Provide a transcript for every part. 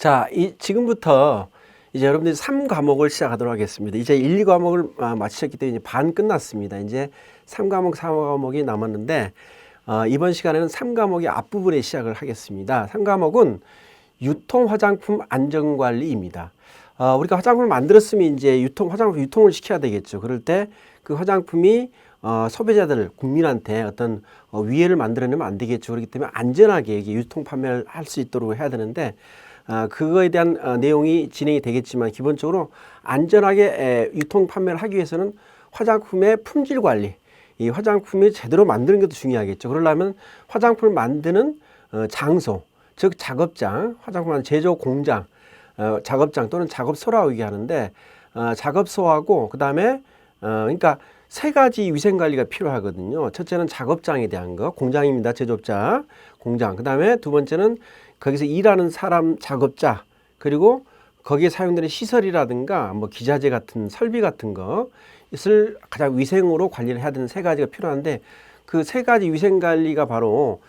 자, 지금부터 이제 여러분들이 3과목을 시작하도록 하겠습니다. 이제 1, 2과목을 마치셨기 때문에 이제 반 끝났습니다. 이제 3과목, 4과목이 남았는데 이번 시간에는 3과목의 앞부분에 시작을 하겠습니다. 3과목은 유통 화장품 안전관리입니다. 우리가 화장품을 만들었으면 이제 화장품 유통을 시켜야 되겠죠. 그럴 때 그 화장품이 소비자들, 국민한테 어떤 위해를 만들어내면 안 되겠죠. 그렇기 때문에 안전하게 유통 판매를 할 수 있도록 해야 되는데 그거에 대한 내용이 진행이 되겠지만 기본적으로 안전하게 유통 판매를 하기 위해서는 화장품의 품질 관리, 이 화장품이 제대로 만드는 것도 중요하겠죠. 그러려면 화장품을 만드는 장소, 즉 작업장, 화장품 제조 공장, 작업장 또는 작업소라고 얘기하는데 작업소하고 그 다음에 그러니까 세 가지 위생 관리가 필요하거든요. 첫째는 작업장에 대한 거, 공장입니다. 제조업자, 공장. 그 다음에 두 번째는 거기서 일하는 사람, 작업자, 그리고 거기에 사용되는 시설이라든가 뭐 기자재 같은 설비 같은 것을 가장 위생으로 관리를 해야 되는 세 가지가 필요한데 그 세 가지 위생 관리가 바로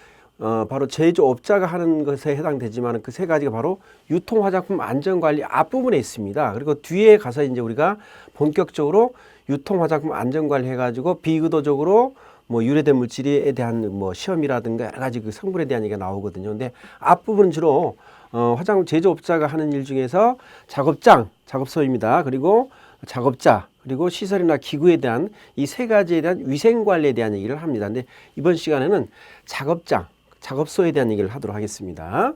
제조업자가 하는 것에 해당되지만 그 세 가지가 바로 유통 화장품 안전관리 앞부분에 있습니다. 그리고 뒤에 가서 이제 우리가 본격적으로 유통 화장품 안전관리 해가지고 비의도적으로 뭐 유래된 물질에 대한 뭐 시험이라든가 여러 가지 그 성분에 대한 얘기가 나오거든요. 근데 앞부분은 주로 화장품 제조업자가 하는 일 중에서 작업장, 작업소입니다. 그리고 작업자, 그리고 시설이나 기구에 대한 이 세 가지에 대한 위생 관리에 대한 얘기를 합니다. 근데 이번 시간에는 작업장, 작업소에 대한 얘기를 하도록 하겠습니다.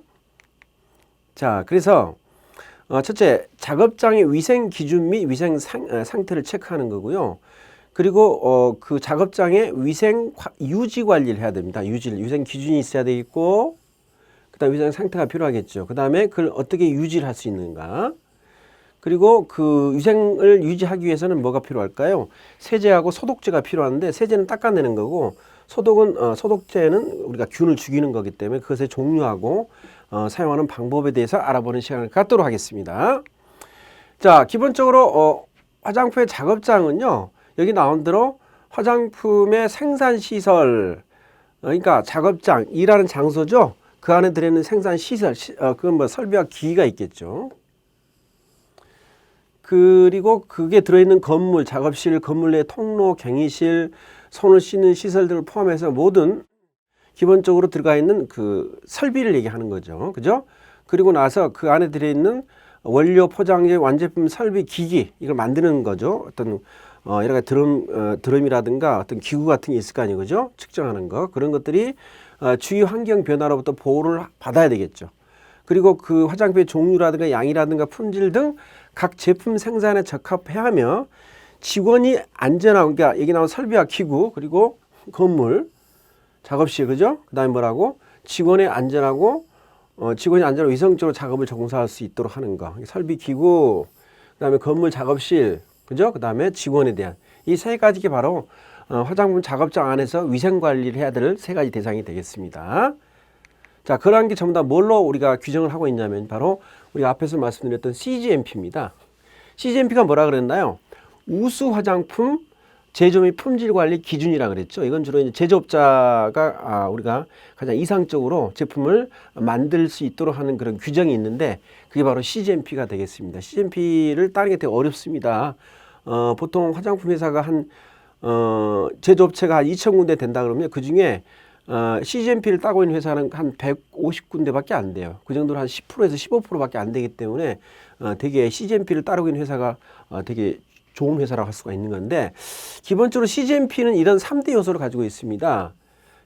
자, 그래서 첫째, 작업장의 위생 기준 및 위생 상태를 체크하는 거고요. 그리고 그 작업장의 위생 유지 관리를 해야 됩니다. 위생 기준이 있어야 되겠고, 그다음 위생 상태가 필요하겠죠. 그다음에 그걸 어떻게 유지를 할 수 있는가? 그리고 그 위생을 유지하기 위해서는 뭐가 필요할까요? 세제하고 소독제가 필요한데 세제는 닦아내는 거고 소독제는 우리가 균을 죽이는 거기 때문에 그것의 종류하고 사용하는 방법에 대해서 알아보는 시간을 갖도록 하겠습니다. 자, 기본적으로 화장품의 작업장은요. 여기 나온 대로 화장품의 생산시설, 그러니까 작업장, 일하는 장소죠. 그 안에 들어있는 생산시설, 그건 뭐 설비와 기기가 있겠죠. 그리고 그게 들어있는 건물, 작업실, 건물 내 통로, 갱의실, 손을 씻는 시설들을 포함해서 모든 기본적으로 들어가 있는 그 설비를 얘기하는 거죠. 그죠? 그리고 나서 그 안에 들어있는 원료, 포장재, 완제품, 설비, 기기, 이걸 만드는 거죠. 어떤 여러 가지 드럼이라든가 어떤 기구 같은 게 있을 거 아니에요. 그죠? 측정하는 거. 그런 것들이 주위 환경 변화로부터 보호를 받아야 되겠죠. 그리고 그 화장품의 종류라든가 양이라든가 품질 등 각 제품 생산에 적합해야 하며 직원이 안전하고, 그러니까 여기 나온 설비와 기구, 그리고 건물, 작업실, 그죠? 그 다음에 뭐라고? 직원이 안전하고 위생적으로 작업을 종사할 수 있도록 하는 거. 설비, 기구, 그 다음에 건물, 작업실, 그죠? 그 다음에 직원에 대한 이 세 가지가 바로 화장품 작업장 안에서 위생 관리를 해야 될 세 가지 대상이 되겠습니다. 자, 그러한 게 전부 다 뭘로 우리가 규정을 하고 있냐면 바로 우리가 앞에서 말씀드렸던 CGMP입니다. CGMP가 뭐라 그랬나요? 우수 화장품 제조 및 품질 관리 기준이라 그랬죠. 이건 주로 이제 제조업자가 우리가 가장 이상적으로 제품을 만들 수 있도록 하는 그런 규정이 있는데 그게 바로 CGMP가 되겠습니다. CGMP를 따르는 게 되게 어렵습니다. 보통 화장품 회사가 제조업체가 한 2,000군데 된다 그러면 그 중에 CGMP를 따고 있는 회사는 한 150군데밖에 안 돼요. 그 정도로 한 10%에서 15%밖에 안 되기 때문에 되게 CGMP를 따르고 있는 회사가 되게 좋은 회사라고 할 수가 있는 건데 기본적으로 CGMP는 이런 3대 요소를 가지고 있습니다.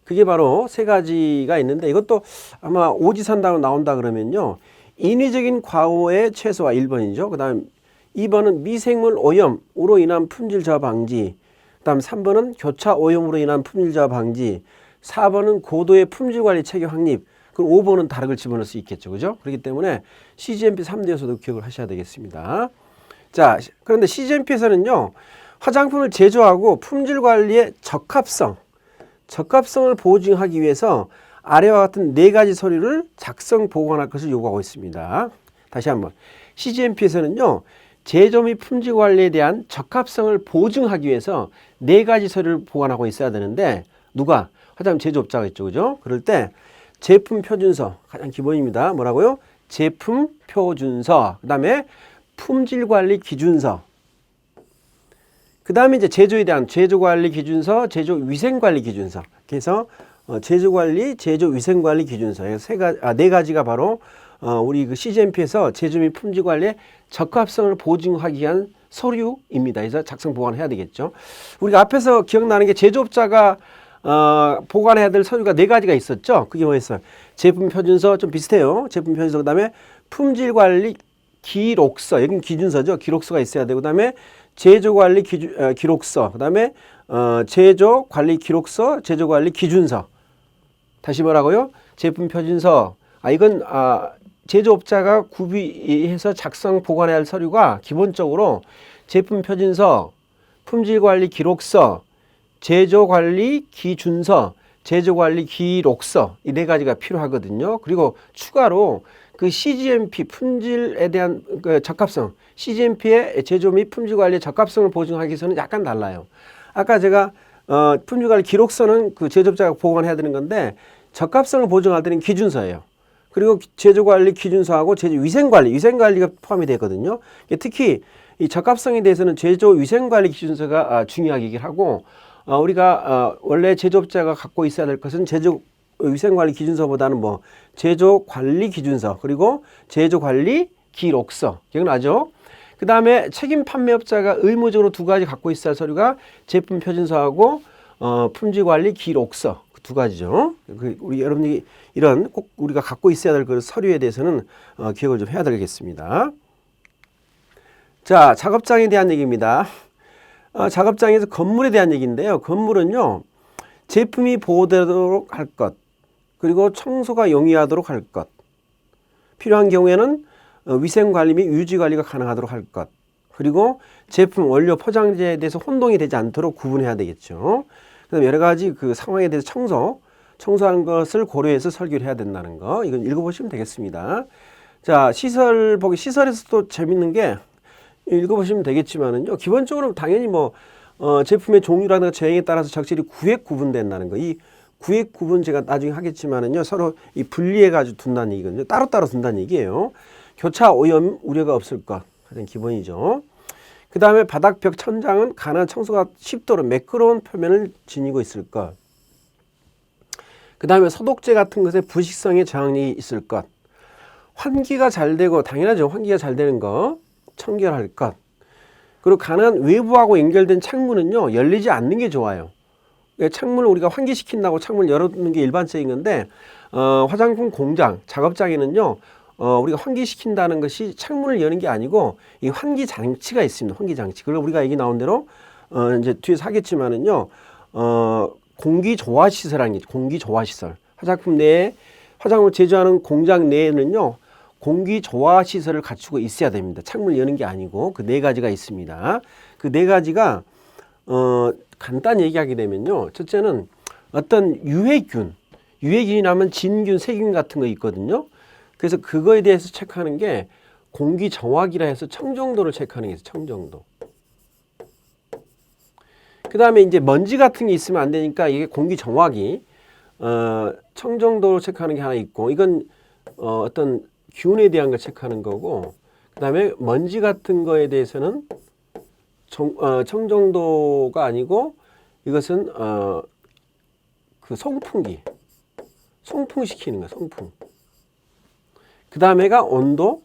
그게 바로 세 가지가 있는데 이것도 아마 오지선다로 나온다 그러면요. 인위적인 과오의 최소화 1번이죠. 그 다음 2번은 미생물 오염으로 인한 품질 저하 방지, 그 다음 3번은 교차 오염으로 인한 품질 저하 방지, 4번은 고도의 품질 관리 체계 확립, 그럼 5번은 다른 걸 집어넣을 수 있겠죠. 그죠? 그렇기 때문에 CGMP 3대 요소도 기억을 하셔야 되겠습니다. 자, 그런데 CGMP에서는요, 화장품을 제조하고 품질 관리의 적합성을 보증하기 위해서 아래와 같은 네 가지 서류를 작성 보관할 것을 요구하고 있습니다. 다시 한번. CGMP에서는요, 제조 및 품질 관리에 대한 적합성을 보증하기 위해서 네 가지 서류를 보관하고 있어야 되는데, 누가? 화장품 제조업자가 있죠. 그죠? 그럴 때 제품 표준서, 가장 기본입니다. 뭐라고요? 제품 표준서, 그다음에 품질 관리 기준서, 그다음에 이제 제조에 대한 제조 관리 기준서, 제조 위생 관리 기준서. 그래서 제조 관리, 제조 위생 관리 기준서. 네 가지가 바로 우리 그 CGMP에서 제조 및 품질 관리의 적합성을 보증하기 위한 서류입니다. 그래서 작성 보관해야 되겠죠. 우리가 앞에서 기억나는 게 제조업자가 보관해야 될 서류가 네 가지가 있었죠. 그게 뭐였어요? 제품 표준서, 좀 비슷해요. 제품 표준서, 그다음에 품질 관리 기록서, 여긴 기준서죠. 기록서가 있어야 되고, 그다음에 제조 관리 기록서, 그다음에 제조 관리 기록서, 제조 관리 기준서. 다시 뭐라고요? 제품 표준서. 이건 제조업자가 구비해서 작성 보관해야 할 서류가 기본적으로 제품 표준서, 품질 관리 기록서, 제조 관리 기준서, 제조 관리 기록서, 이 네 가지가 필요하거든요. 그리고 추가로 그 CGMP 품질에 대한 그 적합성, CGMP의 제조 및 품질 관리의 적합성을 보증하기 위해서는 약간 달라요. 아까 제가 품질 관리 기록서는 그 제조업자가 보관해야 되는 건데, 적합성을 보증할 때는 기준서예요. 그리고 제조 관리 기준서하고 제조 위생 관리가 포함이 되거든요. 특히 이 적합성에 대해서는 제조 위생 관리 기준서가 중요하게 얘기를 하고, 우리가 원래 제조업자가 갖고 있어야 될 것은 제조 위생 관리 기준서보다는 뭐 제조 관리 기준서, 그리고 제조 관리 기록서. 기억나죠? 그 다음에 책임 판매업자가 의무적으로 두 가지 갖고 있어야 할 서류가 제품 표준서하고 품질 관리 기록서, 그 두 가지죠. 우리 여러분이 이런 꼭 우리가 갖고 있어야 될 그 서류에 대해서는 기억을 좀 해야 되겠습니다. 자, 작업장에 대한 얘기입니다. 작업장에서 건물에 대한 얘기인데요. 건물은요, 제품이 보호되도록 할 것, 그리고 청소가 용이하도록 할 것, 필요한 경우에는 위생관리 및 유지관리가 가능하도록 할 것, 그리고 제품 원료 포장재에 대해서 혼동이 되지 않도록 구분해야 되겠죠. 그다음에 여러 가지 그 상황에 대해서 청소하는 것을 고려해서 설계를 해야 된다는 거, 이건 읽어보시면 되겠습니다. 자, 시설에서도 재밌는 게 읽어보시면 되겠지만은요, 기본적으로 당연히 뭐 제품의 종류라든가 제형에 따라서 적절히 구획 구분된다는 거, 이 구획 구분 제가 나중에 하겠지만은요, 서로 이 분리해 가지고 둔다는 얘기거든요. 따로따로 둔다는 얘기예요. 교차 오염 우려가 없을 것, 가장 기본이죠. 그 다음에 바닥, 벽, 천장은 가능한 청소가 쉽도록 매끄러운 표면을 지니고 있을 것. 그 다음에 소독제 같은 것에 부식성에 저항력이 있을 것. 환기가 잘 되고, 당연하죠. 환기가 잘 되는 거 청결할 것. 그리고 가능한 외부하고 연결된 창문은요, 열리지 않는 게 좋아요. 창문을 우리가 환기시킨다고 창문을 열어두는 게 일반적인 건데, 화장품 공장, 작업장에는요, 우리가 환기시킨다는 것이 창문을 여는 게 아니고 이 환기 장치가 있습니다. 환기 장치. 그리고 우리가 얘기 나온 대로 이제 뒤에서 하겠지만은요, 공기 조화 시설이라는 게 공기 조화 시설. 화장품 내에 화장품을 제조하는 공장 내에는요, 공기 조화 시설을 갖추고 있어야 됩니다. 창문을 여는 게 아니고 그 네 가지가 있습니다. 그 네 가지가 간단히 얘기하게 되면요, 첫째는 어떤 유해균이라면 진균, 세균 같은 거 있거든요. 그래서 그거에 대해서 체크하는 게 공기 정화기라 해서 청정도를 체크하는 게 있어요. 청정도. 그 다음에 이제 먼지 같은 게 있으면 안 되니까 이게 공기 정화기, 청정도를 체크하는 게 하나 있고, 이건 어떤 균에 대한 걸 체크하는 거고, 그 다음에 먼지 같은 거에 대해서는 청정도가 아니고 이것은 그 송풍시키는 거야. 송풍. 그 다음에가 온도,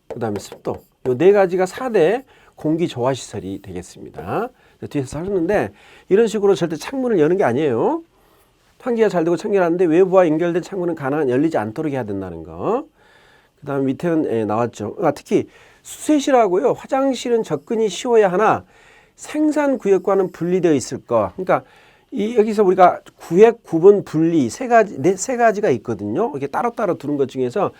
그 다음에 습도. 요 네 가지가 4대 공기 조화 시설이 되겠습니다. 뒤에서 하셨는데, 이런 식으로 절대 창문을 여는 게 아니에요. 환기가 잘 되고 청결하는데 외부와 연결된 창문은 가능한 열리지 않도록 해야 된다는 거. 그 다음에 밑에는 나왔죠. 특히 수세실하고요, 화장실은 접근이 쉬워야 하나 생산구역과는 분리되어 있을 거. 그러니까 여기서 우리가 구획, 구분, 분리 세 가지가 있거든요. 이렇게 따로따로 두는 것 중에서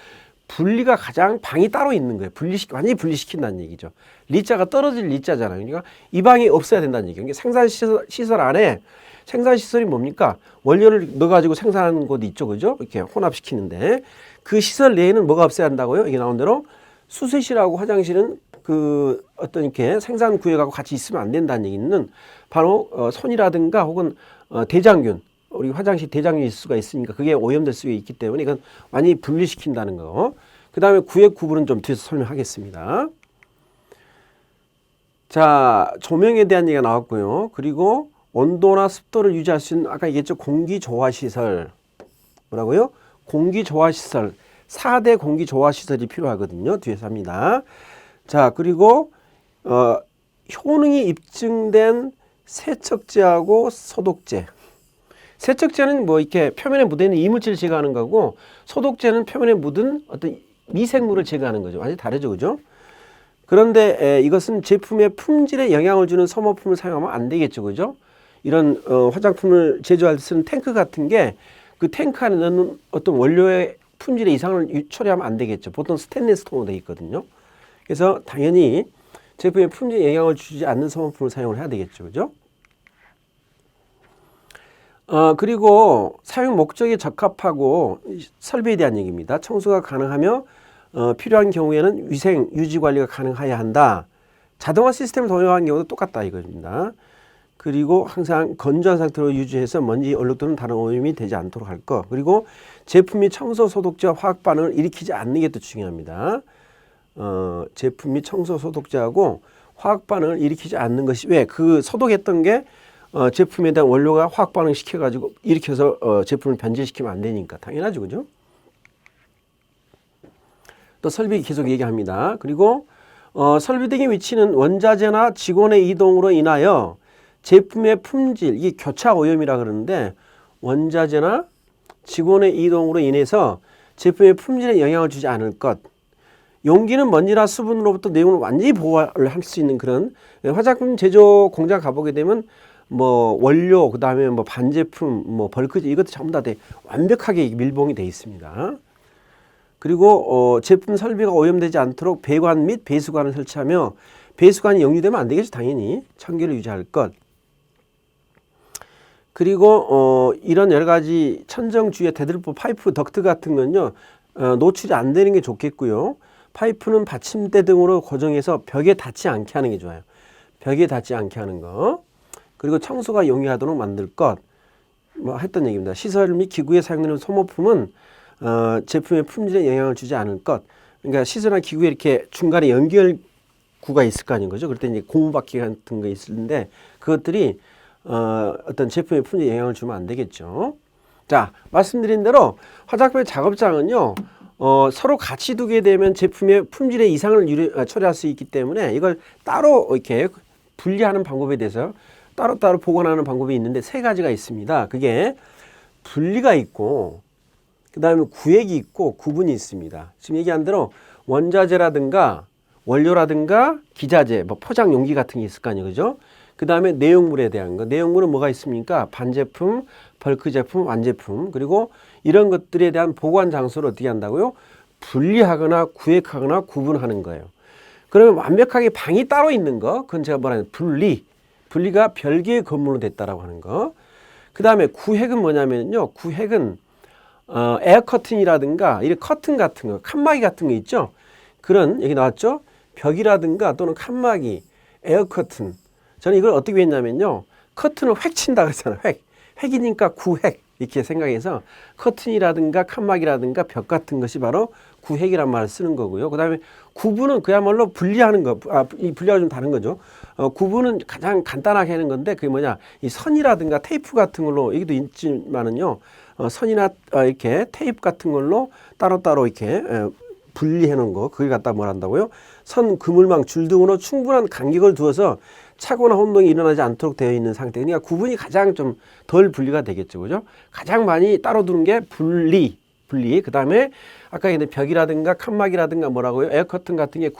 분리가 가장 방이 따로 있는 거예요. 완전히 분리시킨다는 얘기죠. 리자가 떨어질 리자잖아요. 그러니까 이 방이 없어야 된다는 얘기예요. 그러니까 생산시설 안에, 생산시설이 뭡니까? 원료를 넣어가지고 생산하는 곳이 있죠. 그죠? 이렇게 혼합시키는데 그 시설 내에는 뭐가 없어야 한다고요? 이게 나온 대로 수세실하고 화장실은 그 어떤 이렇게 생산 구역하고 같이 있으면 안 된다는 얘기는 바로 손이라든가 혹은 대장균, 우리 화장실 대장균이 있을 수가 있으니까 그게 오염될 수 있기 때문에 이건 완전히 분리시킨다는 거. 그 다음에 구획 구분은 좀 뒤에서 설명하겠습니다. 자, 조명에 대한 얘기가 나왔고요. 그리고 온도나 습도를 유지할 수 있는 아까 얘기했죠. 공기조화시설. 뭐라고요? 공기조화시설. 4대 공기조화시설이 필요하거든요. 뒤에서 합니다. 자, 그리고 효능이 입증된 세척제하고 소독제. 세척제는 뭐 이렇게 표면에 묻어있는 이물질을 제거하는 거고, 소독제는 표면에 묻은 어떤 미생물을 제거하는 거죠. 완전히 다르죠. 그죠? 그런데 이것은 제품의 품질에 영향을 주는 소모품을 사용하면 안 되겠죠. 그죠? 이런 화장품을 제조할 때 쓰는 탱크 같은 게 그 탱크 안에 넣는 어떤 원료의 품질의 이상을 처리하면 안 되겠죠. 보통 스테인리스 통으로 되어 있거든요. 그래서 당연히 제품의 품질에 영향을 주지 않는 소모품을 사용을 해야 되겠죠. 그죠? 그리고 사용 목적에 적합하고 설비에 대한 얘기입니다. 청소가 가능하며 필요한 경우에는 위생 유지 관리가 가능해야 한다. 자동화 시스템을 도입한 경우도 똑같다 이겁니다. 그리고 항상 건조한 상태로 유지해서 먼지, 얼룩 또는 다른 오염이 되지 않도록 할 것. 그리고 제품이 청소, 소독제와 화학 반응을 일으키지 않는 게 또 중요합니다. 제품 및 청소, 소독제하고 화학 반응을 일으키지 않는 것이 왜? 그 소독했던 게 제품에 대한 원료가 화학 반응 시켜가지고 일으켜서 제품을 변질시키면 안 되니까 당연하죠, 그죠? 또 설비 계속 얘기합니다. 그리고 설비 등의 위치는 원자재나 직원의 이동으로 인하여 제품의 품질, 이게 교차 오염이라 그러는데 원자재나 직원의 이동으로 인해서 제품의 품질에 영향을 주지 않을 것. 용기는 먼지나 수분으로부터 내용을 완전히 보호를 할 수 있는 그런 화장품 제조 공장 가보게 되면 뭐 원료, 그 다음에 뭐 반제품, 뭐 벌크제 이것도 전부 다 완벽하게 밀봉이 되어 있습니다. 그리고 제품 설비가 오염되지 않도록 배관 및 배수관을 설치하며 배수관이 역류되면 안 되겠죠. 당연히 청결을 유지할 것. 그리고 이런 여러 가지 천정 주위의 테드루프 파이프 덕트 같은 건요 노출이 안 되는 게 좋겠고요. 파이프는 받침대 등으로 고정해서 벽에 닿지 않게 하는 게 좋아요. 벽에 닿지 않게 하는 거. 그리고 청소가 용이하도록 만들 것. 뭐 했던 얘기입니다. 시설 및 기구에 사용되는 소모품은 제품의 품질에 영향을 주지 않을 것. 그러니까 시설이나 기구에 이렇게 중간에 연결구가 있을 거 아닌 거죠. 그럴 때 이제 고무바퀴 같은 거 있는데 그것들이 어떤 제품의 품질에 영향을 주면 안 되겠죠. 자, 말씀드린 대로 화장품의 작업장은요, 서로 같이 두게 되면 제품의 품질의 이상을 처리할 수 있기 때문에 이걸 따로 이렇게 분리하는 방법에 대해서 따로따로 보관하는 방법이 있는데 세 가지가 있습니다. 그게 분리가 있고, 그 다음에 구획이 있고, 구분이 있습니다. 지금 얘기한 대로 원자재라든가 원료라든가 기자재, 뭐 포장 용기 같은 게 있을 거 아니에요. 그죠? 그 다음에 내용물에 대한 거. 내용물은 뭐가 있습니까? 반제품, 벌크 제품, 완제품. 그리고 이런 것들에 대한 보관 장소를 어떻게 한다고요? 분리하거나 구획하거나 구분하는 거예요. 그러면 완벽하게 방이 따로 있는 거. 그건 제가 뭐라는 분리. 분리가 별개의 건물로 됐다라고 하는 거. 그 다음에 구획은 뭐냐면요. 구획은 에어 커튼이라든가 이런 커튼 같은 거, 칸막이 같은 거 있죠. 그런 여기 나왔죠. 벽이라든가 또는 칸막이, 에어 커튼. 저는 이걸 어떻게 했냐면요. 커튼을 획 친다 그랬잖아요. 획이니까 구획 이렇게 생각해서 커튼이라든가 칸막이라든가 벽 같은 것이 바로 구획이란 말을 쓰는 거고요. 그 다음에 구분은 그야말로 분리하는 거. 이 분리가 좀 다른 거죠. 구분은 가장 간단하게 하는 건데 그게 뭐냐. 이 선이라든가 테이프 같은 걸로 여기도 있지만은요. 선이나 이렇게 테이프 같은 걸로 따로따로 이렇게 분리해 놓은 거. 그걸 갖다 뭘 한다고요? 선, 그물망, 줄 등으로 충분한 간격을 두어서 착오나 혼동이 일어나지 않도록 되어 있는 상태. 그러니까 구분이 가장 좀 덜 분리가 되겠죠. 그죠? 가장 많이 따로 두는 게 분리. 그 다음에 아까 얘기했던 벽이라든가 칸막이라든가 뭐라고요? 에어커튼 같은 게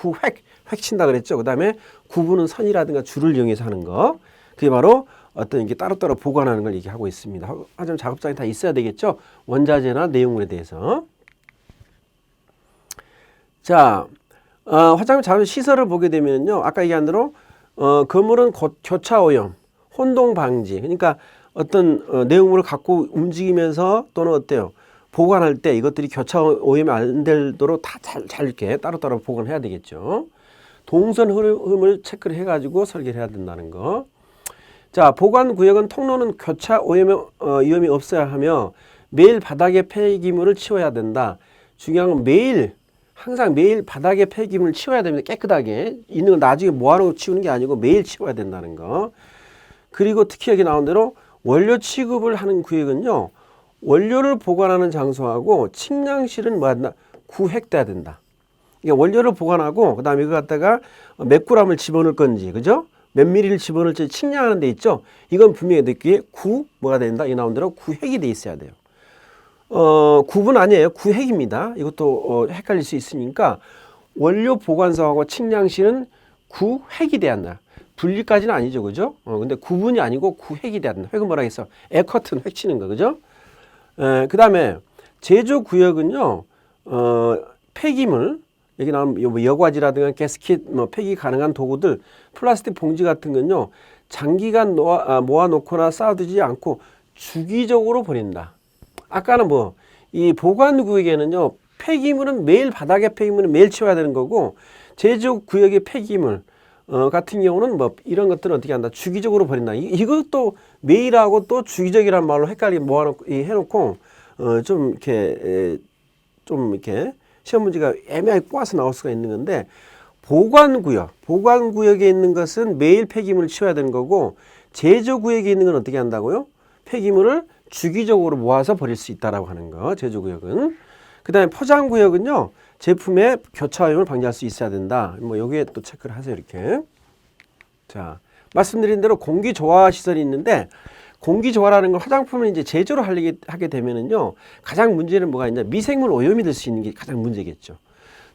획 친다 그랬죠. 그 다음에 구분은 선이라든가 줄을 이용해서 하는 거. 그게 바로 어떤 이게 따로따로 보관하는 걸 얘기하고 있습니다. 화장 작업장이 다 있어야 되겠죠. 원자재나 내용물에 대해서. 자, 화장품 작업 시설을 보게 되면요. 아까 얘기한 대로 건물은 교차 오염, 혼동 방지. 그러니까 어떤 내용물을 갖고 움직이면서 또는 어때요? 보관할 때 이것들이 교차 오염이 안 되도록 다 잘 이렇게 따로따로 보관해야 되겠죠. 동선 흐름을 체크를 해가지고 설계를 해야 된다는 거. 자, 보관 구역은 통로는 교차 위험이 없어야 하며 매일 바닥에 폐기물을 치워야 된다. 중요한 건 매일 항상 매일 바닥에 폐기물을 치워야 됩니다. 깨끗하게. 있는 걸 나중에 모아놓고 치우는 게 아니고 매일 치워야 된다는 거. 그리고 특히 여기 나온 대로 원료 취급을 하는 구역은요. 원료를 보관하는 장소하고 측량실은 뭐한다? 구획돼야 된다. 그러니까 원료를 보관하고 그다음에 이거 갖다가 몇 g을 집어넣을 건지, 그죠? 몇 미리를 집어넣을지 측량하는 데 있죠. 이건 분명히 느끼에 뭐가 된다. 이 나온 대로 구획이 돼 있어야 돼요. 구분 아니에요. 구획입니다. 이것도 헷갈릴 수 있으니까 원료 보관소하고 측량실은 구획이 돼야 한다. 분리까지는 아니죠, 그죠? 근데 구분이 아니고 구획이 돼야 한다. 획은 뭐라 했어? 에커튼 획 치는 거, 그죠? 그 다음에 제조 구역은요, 폐기물, 여기 나오는 여과지라든가 가스켓, 폐기 가능한 도구들, 플라스틱 봉지 같은 건요, 장기간 모아놓거나 쌓아두지 않고 주기적으로 버린다. 아까는 이 보관구역에는요, 폐기물은 매일 바닥에 폐기물은 매일 치워야 되는 거고, 제조 구역의 폐기물 같은 경우는 이런 것들은 어떻게 한다? 주기적으로 버린다. 이것도 매일하고 또 주기적이란 말로 헷갈리게 모아놓고 해놓고 좀 이렇게 시험 문제가 애매하게 꼬아서 나올 수가 있는 건데, 보관구역에 있는 것은 매일 폐기물을 치워야 되는 거고, 제조구역에 있는 건 어떻게 한다고요? 폐기물을 주기적으로 모아서 버릴 수 있다라고 하는 거, 제조구역은. 그 다음에 포장구역은요, 제품의 교차오염을 방지할 수 있어야 된다. 여기에 또 체크를 하세요, 이렇게. 자, 말씀드린 대로 공기조화 시설이 있는데, 공기조화라는 걸 화장품을 이제 제조를 하게 되면은요, 가장 문제는 뭐가 있냐? 미생물 오염이 될 수 있는 게 가장 문제겠죠.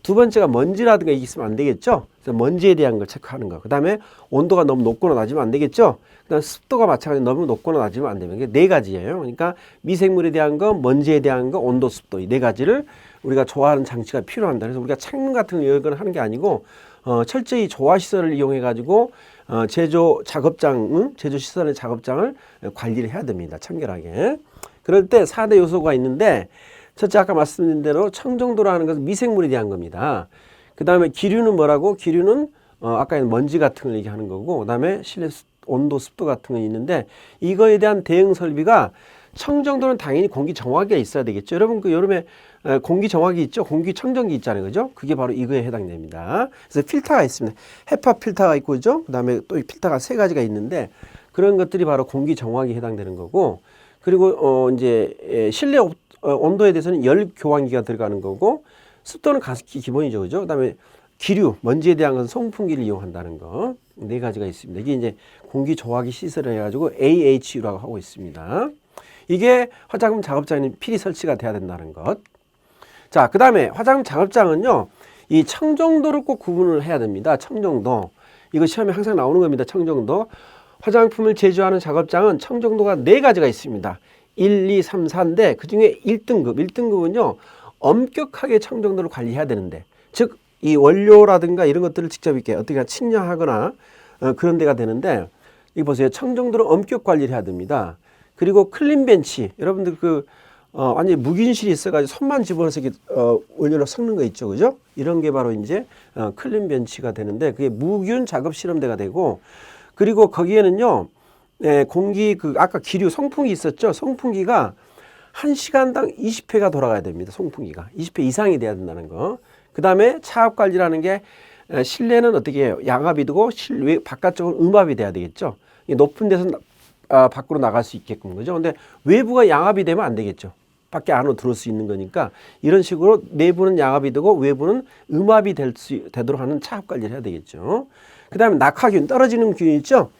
두 번째가 먼지라든가 이게 있으면 안 되겠죠. 그래서 먼지에 대한 걸 체크하는 거. 그 다음에 온도가 너무 높거나 낮으면 안 되겠죠. 그 다음에 습도가 마찬가지로 너무 높거나 낮으면 안 되는 게 네 가지예요. 그러니까 미생물에 대한 거, 먼지에 대한 거, 온도, 습도 이 네 가지를 우리가 조화하는 장치가 필요합니다. 그래서 우리가 창문 같은 거 하는 게 아니고 철저히 조화 시설을 이용해 가지고 제조 작업장, 제조 시설의 작업장을 관리를 해야 됩니다. 청결하게. 그럴 때 4대 요소가 있는데, 첫째 아까 말씀드린 대로 청정도라는 것은 미생물에 대한 겁니다. 그 다음에 기류는 뭐라고? 기류는 아까 먼지 같은 걸 얘기하는 거고, 그 다음에 실내 온도, 습도 같은 거 있는데, 이거에 대한 대응 설비가 청정도는 당연히 공기 정화기가 있어야 되겠죠. 여러분 그 여름에 공기 정화기 있죠. 공기 청정기 있잖아요, 그죠? 그게 바로 이거에 해당됩니다. 그래서 필터가 있습니다. 헤파 필터가 있고, 그죠? 그 다음에 또 필터가 3가지가 있는데, 그런 것들이 바로 공기 정화기에 해당되는 거고, 그리고 이제 실내 온도에 대해서는 열 교환기가 들어가는 거고, 습도는 가습기 기본이죠, 그죠? 그 다음에 기류, 먼지에 대한 것은 송풍기를 이용한다는 거. 4가지가 있습니다. 이게 이제 공기 조화기 시설을 해가지고 AHU라고 하고 있습니다. 이게 화장품 작업장에 필히 설치가 돼야 된다는 것. 자, 그 다음에 화장품 작업장은요, 이 청정도를 꼭 구분을 해야 됩니다. 청정도. 이거 시험에 항상 나오는 겁니다. 청정도. 화장품을 제조하는 작업장은 청정도가 4가지가 있습니다. 1, 2, 3, 4인데 그 중에 1등급. 1등급은요, 엄격하게 청정도를 관리해야 되는데, 즉, 이 원료라든가 이런 것들을 직접 이렇게 어떻게 측량하거나 그런 데가 되는데, 이거 보세요. 청정도를 엄격 관리를 해야 됩니다. 그리고 클린벤치. 여러분들 완전히 무균실이 있어가지고 손만 집어넣어서 이렇게 원료를 섞는 거 있죠, 그죠? 이런 게 바로 이제 클린벤치가 되는데, 그게 무균 작업 실험대가 되고, 그리고 거기에는요, 공기 아까 기류 송풍기 있었죠? 송풍기가 1시간당 20회가 돌아가야 됩니다. 송풍기가 20회 이상이 돼야 된다는 거. 그 다음에 차압 관리라는 게 실내는 어떻게 해요? 양압이 되고 바깥쪽은 음압이 돼야 되겠죠. 높은 데서 밖으로 나갈 수 있게끔, 그죠? 근데 외부가 양압이 되면 안 되겠죠. 밖에 안으로 들어올 수 있는 거니까 이런 식으로 내부는 양압이 되고 외부는 음압이 되도록 하는 차압 관리를 해야 되겠죠. 그 다음에 낙하균, 떨어지는 균 있죠?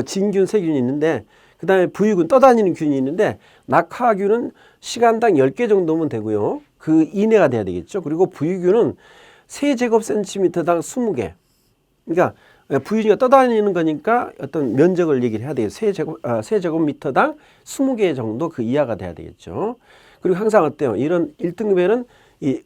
진균, 세균이 있는데, 그 다음에 부유균, 떠다니는 균이 있는데, 낙하균은 시간당 10개 정도면 되고요. 그 이내가 돼야 되겠죠. 그리고 부유균은 세제곱센티미터당 20개. 그러니까 부유균이 떠다니는 거니까 어떤 면적을 얘기를 해야 돼요. 세제곱미터당 20개 정도 그 이하가 돼야 되겠죠. 그리고 항상 어때요? 이런 1등급에는 이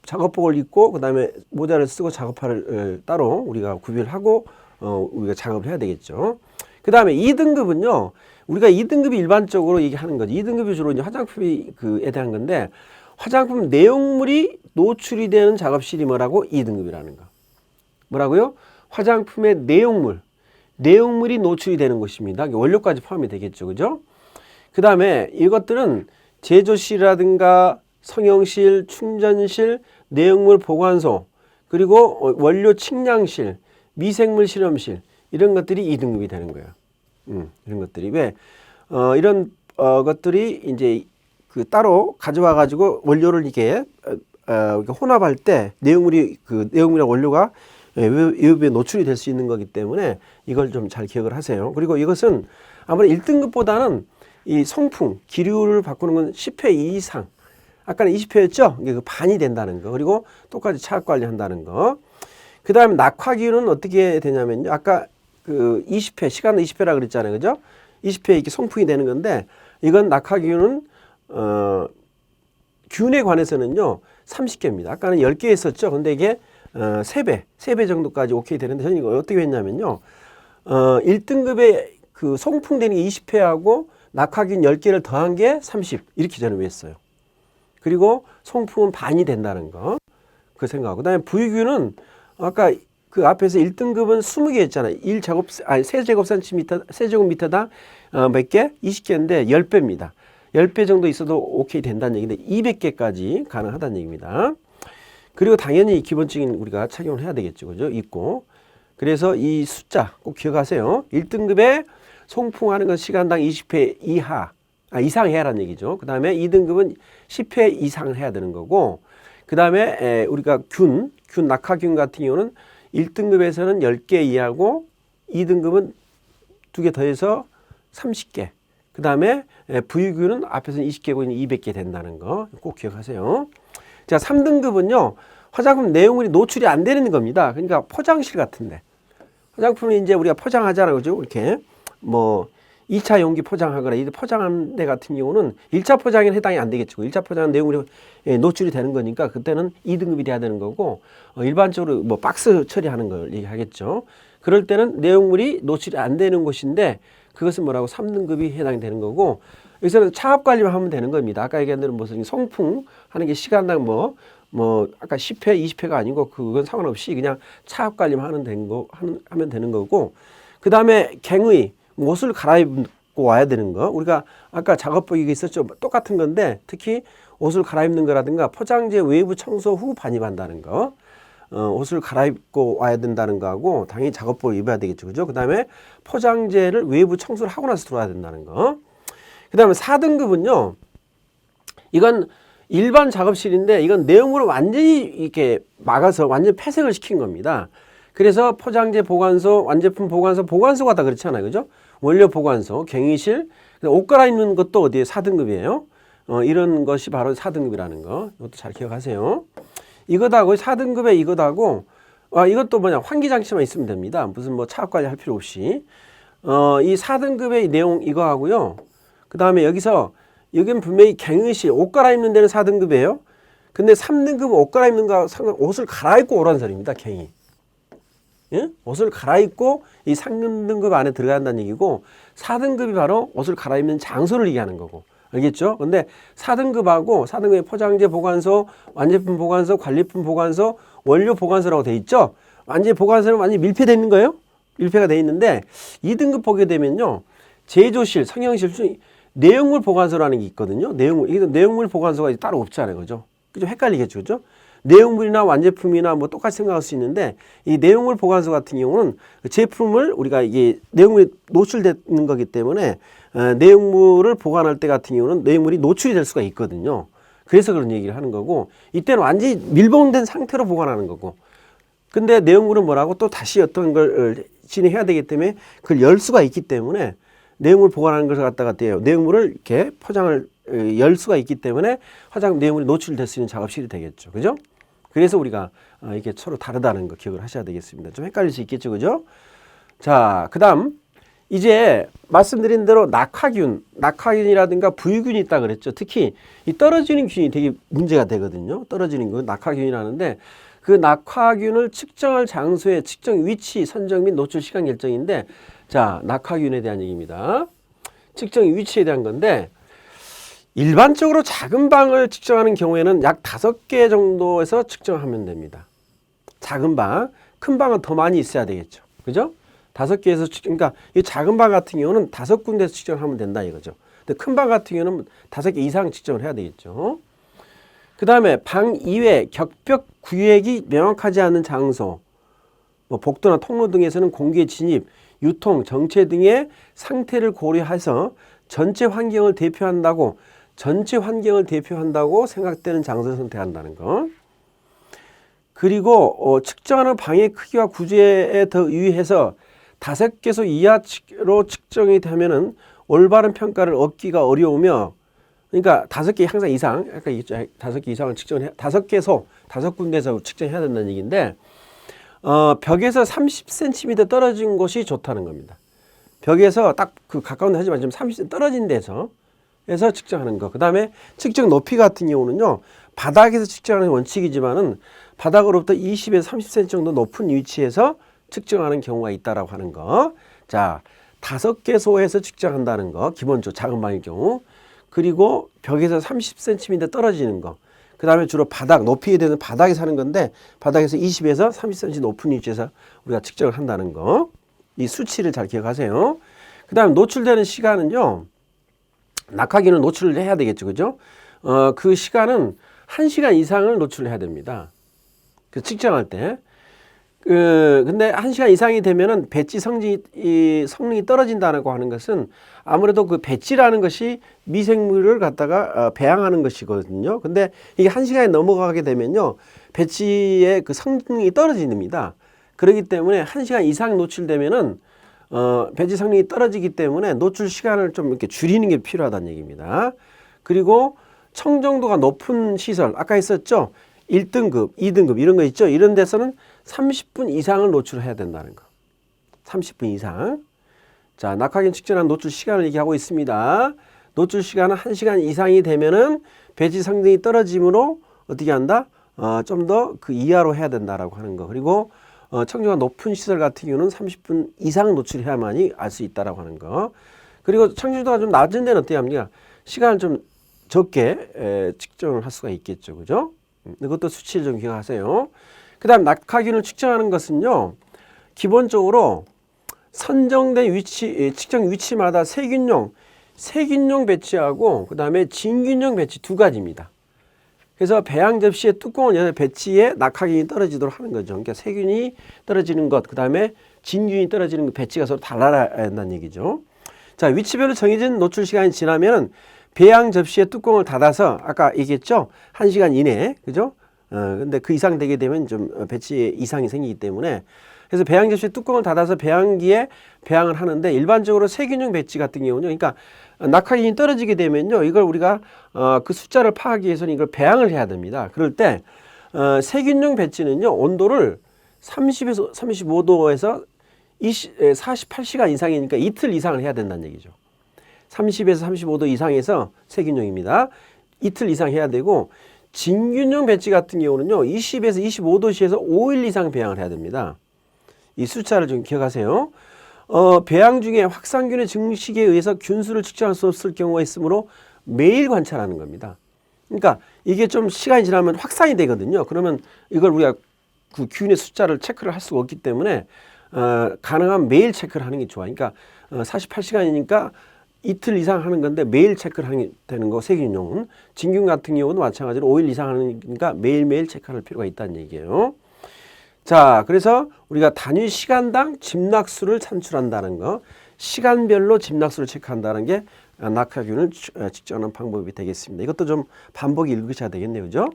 작업복을 입고 그다음에 모자를 쓰고 작업화를 따로 우리가 구별하고 우리가 작업을 해야 되겠죠. 그다음에 2등급은요. 우리가 2등급이 일반적으로 얘기하는 거죠. 2등급이 주로 이제 화장품에 대한 건데, 화장품 내용물이 노출이 되는 작업실이 뭐라고? 2등급이라는 거. 뭐라고요? 화장품의 내용물이 노출이 되는 곳입니다. 원료까지 포함이 되겠죠, 그죠? 그 다음에 이것들은 제조실이라든가 성형실, 충전실, 내용물 보관소, 그리고 원료 측량실, 미생물 실험실 이런 것들이 2등급이 되는 거예요. 이런 것들이 왜 이런 것들이 이제 그 따로 가져와 가지고 원료를 이게 혼합할 때 내용물이랑 원료가 외부에 노출이 될 수 있는 거기 때문에 이걸 좀 잘 기억을 하세요. 그리고 이것은 아무래도 1등급보다는 이 송풍, 기류를 바꾸는 건 10회 이상. 아까는 20회였죠? 이게 그 반이 된다는 거. 그리고 똑같이 차압 관리한다는 거. 그 다음에 낙화기류는 어떻게 되냐면요. 아까 그 20회, 시간은 20회라 그랬잖아요. 그죠? 20회 이렇게 송풍이 되는 건데, 이건 낙화기류는, 균에 관해서는요, 30개입니다. 아까는 10개 했었죠. 근데 이게, 3배 정도까지 오케이 되는데, 저는 이거 어떻게 했냐면요. 1등급에 그 송풍되는 게 20회하고 낙화균 10개를 더한 게 30. 이렇게 저는 했어요. 그리고 송풍은 반이 된다는 거. 그 생각하고. 그 다음에 부유균은 아까 그 앞에서 1등급은 20개 했잖아요. 1세제곱미터당 몇 개? 20개인데 10배입니다. 10배 정도 있어도 오케이 된다는 얘기인데 200개까지 가능하다는 얘기입니다. 그리고 당연히 기본적인 우리가 착용을 해야 되겠죠. 그죠? 있고. 그래서 이 숫자 꼭 기억하세요. 1등급에 송풍하는 건 시간당 20회 이상 해야라는 얘기죠. 그 다음에 2등급은 10회 이상 해야 되는 거고, 그 다음에 우리가 낙하균 같은 경우는 1등급에서는 10개 이하고 2등급은 2개 더해서 30개. 그 다음에 부유균은 앞에서는 20개고 200개 된다는 거 꼭 기억하세요. 자, 3등급은요. 화장품 내용물이 노출이 안 되는 겁니다. 그러니까 포장실 같은데. 화장품을 이제 우리가 포장하잖아요. 그죠? 이렇게. 뭐 2차 용기 포장하거나 이 포장한 데 같은 경우는 1차 포장에는 해당이 안 되겠죠. 1차 포장은 내용물이 노출이 되는 거니까 그때는 2등급이 돼야 되는 거고, 일반적으로 뭐 박스 처리하는 걸 얘기하겠죠. 그럴 때는 내용물이 노출이 안 되는 곳인데 그것은 뭐라고 3등급이 해당이 되는 거고, 여기서는 차압 관리만 하면 되는 겁니다. 아까 얘기한 대로 무슨 송풍 하는 게 시간당 뭐 아까 10회, 20회가 아니고 그건 상관없이 그냥 차압 관리만 하면 되는 거고, 그 다음에 갱의, 옷을 갈아입고 와야 되는 거. 우리가 아까 작업복이 있었죠. 똑같은 건데 특히 옷을 갈아입는 거라든가 포장재 외부 청소 후 반입한다는 거. 옷을 갈아입고 와야 된다는 거하고 당연히 작업복을 입어야 되겠죠. 그죠? 그 다음에 포장재를 외부 청소를 하고 나서 들어와야 된다는 거. 그 다음에 4등급은요. 이건 일반 작업실인데 이건 내용물을 완전히 이렇게 막아서 완전 폐색을 시킨 겁니다. 그래서 포장재 보관소, 완제품 보관소, 보관소가 다 그렇잖아요. 그죠? 원료 보관소, 갱의실, 옷 갈아입는 것도 어디에 4등급이에요. 이런 것이 바로 4등급이라는 거. 이것도 잘 기억하세요. 이것하고 4등급에 이것하고 이것도 뭐냐 환기장치만 있으면 됩니다. 무슨 뭐 차압 관리 할 필요 없이. 이 4등급의 내용 이거 하고요. 그 다음에 여기는 분명히 갱의실, 옷 갈아입는 데는 4등급이에요. 근데 3등급은 옷 갈아입는 거 옷을 갈아입고 오라는 소리입니다. 갱의. 예? 옷을 갈아입고 이 3등급 안에 들어간다는 얘기고, 4등급이 바로 옷을 갈아입는 장소를 얘기하는 거고. 알겠죠? 근데 4등급하고 4등급의 포장재 보관소, 완제품 보관소, 관리품 보관소, 원료 보관소라고 돼 있죠? 완전 보관소는 완전히 밀폐되어 있는 거예요? 밀폐가 되어 있는데 2등급 보게 되면요. 제조실, 성형실 중 내용물 보관소라는 게 있거든요. 내용물 보관소가 따로 없잖아요. 그죠? 좀 헷갈리겠죠. 그죠? 내용물이나 완제품이나 뭐 똑같이 생각할 수 있는데 이 내용물 보관소 같은 경우는 제품을 우리가 이게 내용물이 노출되는 거기 때문에 내용물을 보관할 때 같은 경우는 내용물이 노출이 될 수가 있거든요. 그래서 그런 얘기를 하는 거고, 이때는 완전히 밀봉된 상태로 보관하는 거고, 근데 내용물은 뭐라고 또 다시 어떤 걸 진행해야 되기 때문에 그걸 열 수가 있기 때문에 내용물 보관하는 것을 갖다가 돼요. 내용물을 이렇게 포장을 열 수가 있기 때문에 화장 내용물이 노출될 수 있는 작업실이 되겠죠. 그죠? 그래서 우리가 이게 서로 다르다는 거 기억을 하셔야 되겠습니다. 좀 헷갈릴 수 있겠죠. 그죠? 자, 그 다음 이제 말씀드린 대로 낙화균이라든가 부유균이 있다 그랬죠. 특히 이 떨어지는 균이 되게 문제가 되거든요. 떨어지는 건 낙화균이라는데 그 낙화균을 측정할 장소의 측정 위치 선정 및 노출 시간 결정인데, 자, 낙화균에 대한 얘기입니다. 측정 위치에 대한 건데, 일반적으로 작은 방을 측정하는 경우에는 약 5개 정도에서 측정하면 됩니다. 작은 방, 큰 방은 더 많이 있어야 되겠죠. 그죠? 5개에서 그러니까 이 작은 방 같은 경우는 5군데에서 측정하면 된다 이거죠. 근데 큰 방 같은 경우는 5개 이상 측정을 해야 되겠죠. 그 다음에 방 이외 격벽 구역이 명확하지 않은 장소, 뭐 복도나 통로 등에서는 공기의 진입, 유통, 정체 등의 상태를 고려해서 전체 환경을 대표한다고 생각되는 장소를 선택한다는 거. 그리고 측정하는 방의 크기와 구조에 더 유의해서 5개소 이하로 측정이 되면은 올바른 평가를 얻기가 어려우며, 그러니까 5개 항상 이상, 아까 있죠, 5개 이상을 측정해, 5개소, 5군데에서 측정해야 된다는 얘기인데, 벽에서 30cm 떨어진 곳이 좋다는 겁니다. 벽에서 딱 그 가까운 데 하지만 좀 30cm 떨어진 데서 해서 측정하는 거. 그 다음에 측정 높이 같은 경우는요, 바닥에서 측정하는 원칙이지만은 바닥으로부터 20에서 30cm 정도 높은 위치에서 측정하는 경우가 있다라고 하는 거. 자, 5개소에서 측정한다는 거. 기본적으로 작은 방의 경우. 그리고 벽에서 30cm 떨어지는 거. 그 다음에 주로 바닥, 높이에 대한 바닥에서 하는 건데, 바닥에서 20에서 30cm 높은 위치에서 우리가 측정을 한다는 거. 이 수치를 잘 기억하세요. 그 다음에 노출되는 시간은요, 낙하기는 노출을 해야 되겠죠. 그죠? 그 시간은 1시간 이상을 노출을 해야 됩니다. 그 측정할 때. 근데 1시간 이상이 되면은 배지 성능이 떨어진다고 하는 것은 아무래도 그 배지라는 것이 미생물을 갖다가 배양하는 것이거든요. 근데 이게 1시간이 넘어가게 되면요, 배지의 그 성능이 떨어집니다. 그렇기 때문에 1시간 이상 노출되면은 배지 성능이 떨어지기 때문에 노출 시간을 좀 이렇게 줄이는 게 필요하다는 얘기입니다. 그리고 청정도가 높은 시설, 아까 했었죠? 1등급, 2등급 이런 거 있죠? 이런 데서는 30분 이상을 노출해야 된다는 거. 30분 이상. 자, 낙하기는 측정한 노출 시간을 얘기하고 있습니다. 노출 시간은 1시간 이상이 되면은 배지 성능이 떨어지므로 어떻게 한다? 좀 더 그 이하로 해야 된다라고 하는 거. 그리고 청정도가 높은 시설 같은 경우는 30분 이상 노출해야만이 알 수 있다라고 하는 거. 그리고 청정도가 좀 낮은 데는 어떻게 합니까? 시간을 좀 적게 측정을 할 수가 있겠죠. 그죠? 이것도 수치를 좀 기억하세요. 그 다음 낙하기를 측정하는 것은요, 기본적으로 선정된 위치, 측정 위치마다 세균용 배치하고 그 다음에 진균용 배치 두 가지입니다. 그래서 배양 접시의 뚜껑을 여는 배치에 낙하균이 떨어지도록 하는 거죠. 그러니까 세균이 떨어지는 것, 그 다음에 진균이 떨어지는 것, 배치가 서로 달라야 한다는 얘기죠. 자, 위치별로 정해진 노출 시간이 지나면은 배양 접시의 뚜껑을 닫아서 아까 얘기했죠? 1시간 이내에, 그죠? 근데 그 이상 되게 되면 좀 배치에 이상이 생기기 때문에, 그래서 배양 접시의 뚜껑을 닫아서 배양기에 배양을 하는데, 일반적으로 세균용 배치 같은 경우는요, 그러니까 낙하균이 떨어지게 되면요, 이걸 우리가 그 숫자를 파악하기 위해서는 이걸 배양을 해야 됩니다. 그럴 때 세균용 배치는요, 온도를 30에서 35도에서 48시간 이상이니까 이틀 이상을 해야 된다는 얘기죠. 30에서 35도 이상에서 세균용입니다. 이틀 이상 해야 되고, 진균용 배치 같은 경우는요, 20에서 25도씨에서 5일 이상 배양을 해야 됩니다. 이 숫자를 좀 기억하세요. 배양 중에 확산균의 증식에 의해서 균수를 측정할 수 없을 경우가 있으므로 매일 관찰하는 겁니다. 그러니까 이게 좀 시간이 지나면 확산이 되거든요. 그러면 이걸 우리가 그 균의 숫자를 체크를 할 수가 없기 때문에 가능하면 매일 체크를 하는 게 좋아요. 그러니까 48시간이니까 이틀 이상 하는 건데 매일 체크를 하는 게 되는 거, 세균용은. 진균 같은 경우도 마찬가지로 5일 이상 하니까 매일매일 체크할 필요가 있다는 얘기예요. 자, 그래서 우리가 단위 시간당 집락수를 산출한다는 거, 시간별로 집락수를 체크한다는 게 낙하균을 측정하는 방법이 되겠습니다. 이것도 좀 반복 읽으셔야 되겠네요. 그죠?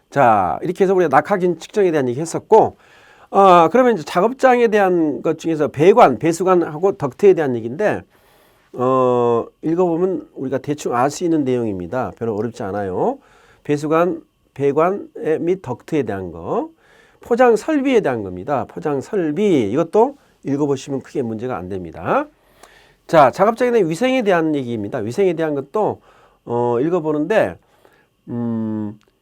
자, 이렇게 해서 우리가 낙하균 측정에 대한 얘기 했었고, 그러면 이제 작업장에 대한 것 중에서 배관, 배수관하고 덕트에 대한 얘기인데, 읽어보면 우리가 대충 알 수 있는 내용입니다. 별로 어렵지 않아요. 배수관, 배관 및 덕트에 대한 거. 포장 설비에 대한 겁니다. 포장 설비, 이것도 읽어보시면 크게 문제가 안 됩니다. 자, 작업장에 대한 위생에 대한 얘기입니다. 위생에 대한 것도 읽어보는데,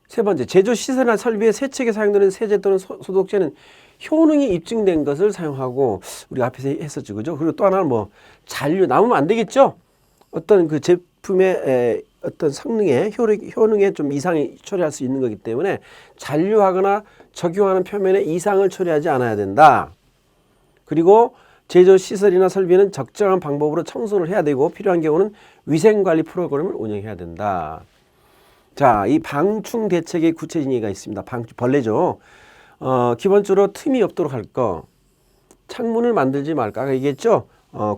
세 번째, 제조 시설이나 설비의 세척에 사용되는 세제 또는 소독제는 효능이 입증된 것을 사용하고, 우리가 앞에서 했었죠. 그죠? 그리고 또 하나는 뭐, 잔류, 남으면 안 되겠죠? 어떤 그 제품의 어떤 성능에, 효능에 좀 이상이 처리할 수 있는 거기 때문에 잔류하거나 적용하는 표면에 이상을 처리하지 않아야 된다. 그리고 제조 시설이나 설비는 적정한 방법으로 청소를 해야 되고, 필요한 경우는 위생관리 프로그램을 운영해야 된다. 자, 이 방충 대책의 구체적인 얘기가 있습니다. 벌레죠. 기본적으로 틈이 없도록 할 거. 창문을 만들지 말까? 아까 얘기했죠?